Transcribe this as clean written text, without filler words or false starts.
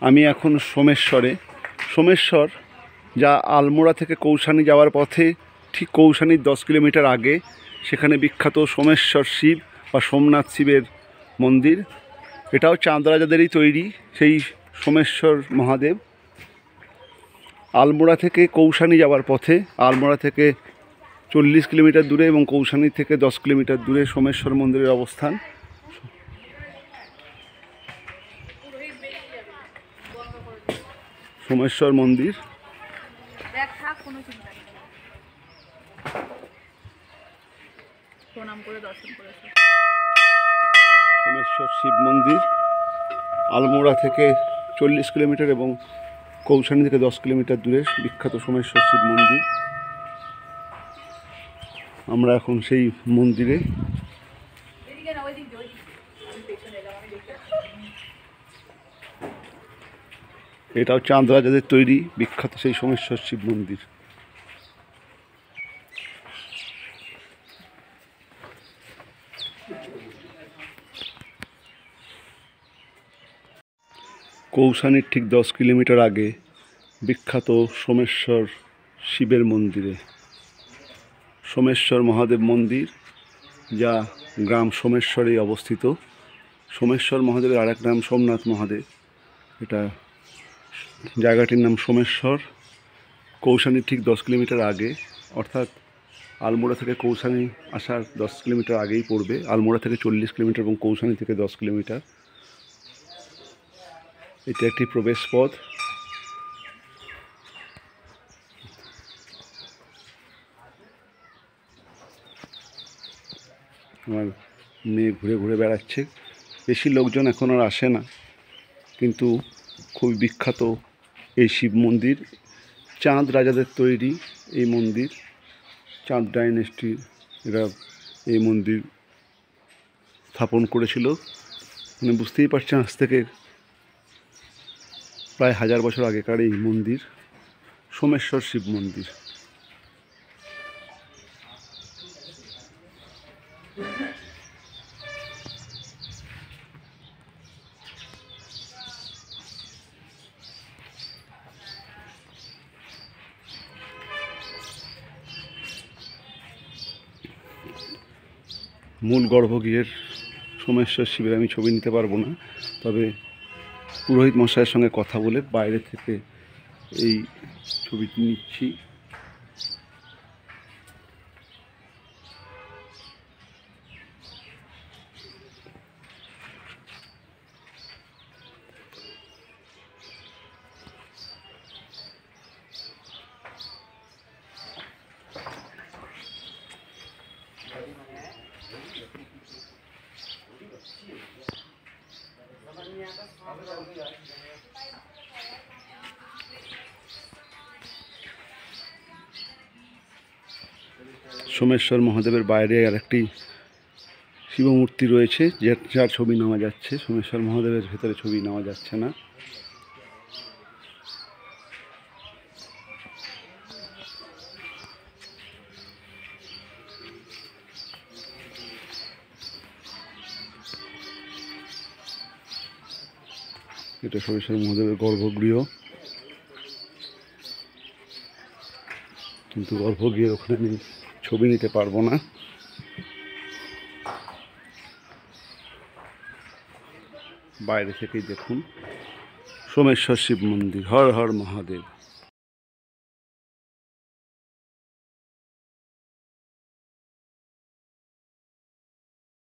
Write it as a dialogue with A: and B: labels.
A: আমি এখন সোমেশ্বর যা আলমোড়া থেকে কৌশানী যাওয়ার পথে ঠিক কৌশানীর 10 কিলোমিটার আগে, সেখানে বিখ্যাত সোমেশ্বর শিব বা সোমনাথ শিবের মন্দির। এটাও চাঁদ রাজাদেরই তৈরি সেই সোমেশ্বর মহাদেব। আলমোড়া থেকে কৌশানী যাওয়ার পথে, আলমোড়া থেকে 40 কিলোমিটার দূরে এবং কৌশানী থেকে 10 কিলোমিটার দূরে সোমেশ্বর মন্দিরের অবস্থান। সোমেশ্বর মন্দির সোমেশ্বর শিব মন্দির আলমোড়া থেকে 40 কিলোমিটার এবং কৌশানী থেকে 10 কিলোমিটার দূরে বিখ্যাত সোমেশ্বর শিব মন্দির। আমরা এখন সেই মন্দিরে। এটাও চাঁদ রাজাদের তৈরি বিখ্যাত সেই সোমেশ্বর শিব মন্দির। কৌশানীর ঠিক 10 কিলোমিটার আগে বিখ্যাত সোমেশ্বর শিবের মন্দিরে, সোমেশ্বর মহাদেব মন্দির, যা গ্রাম সোমেশ্বরে অবস্থিত। সোমেশ্বর মহাদেবের আরেক নাম সোমনাথ মহাদেব। এটা জায়গাটির নাম সোমেশ্বর। কৌশানীর ঠিক 10 কিলোমিটার আগে, অর্থাৎ আলমোড়া থেকে কৌশানী আসার 10 কিলোমিটার আগেই পড়বে। আলমোড়া থেকে 40 কিলোমিটার এবং কৌশানী থেকে 10 কিলোমিটার। এটি একটি প্রবেশ পথ। আমার মেয়ে ঘুরে ঘুরে বেড়াচ্ছে। বেশি লোকজন এখন আর আসে না, কিন্তু খুবই বিখ্যাত এই শিব মন্দির। চাঁদ রাজাদের তৈরি এই মন্দির। চাঁদ ডাইনেস্টির এরা এই মন্দির স্থাপন করেছিল। মানে বুঝতেই পারছেন, আজ থেকে প্রায় 1000 বছর আগেকার এই মন্দির, সোমেশ্বর শিব মন্দির। মূল গর্ভগৃহের সোমেশ্বর শিবের আমি ছবি নিতে পারবো না, তবে পুরোহিত মশাইয়ের সঙ্গে কথা বলে বাইরে থেকে এই ছবিটি নিচ্ছি। সোমেশ্বর মহাদেবের বাইরে আরেকটি শিবমূর্তি রয়েছে, যার ছবি নেওয়া যাচ্ছে। সোমেশ্বর মহাদেবের ভেতরে ছবি নেওয়া যাচ্ছে না। এটা সোমেশ্বর মহাদেবের গর্ভগৃহ, কিন্তু গর্ভগৃহের ওখানে আমি ছবি নিতে পারবো না। বাইরে থেকেই দেখুন সোমেশ্বর শিব মন্দির। হর হর মহাদেব।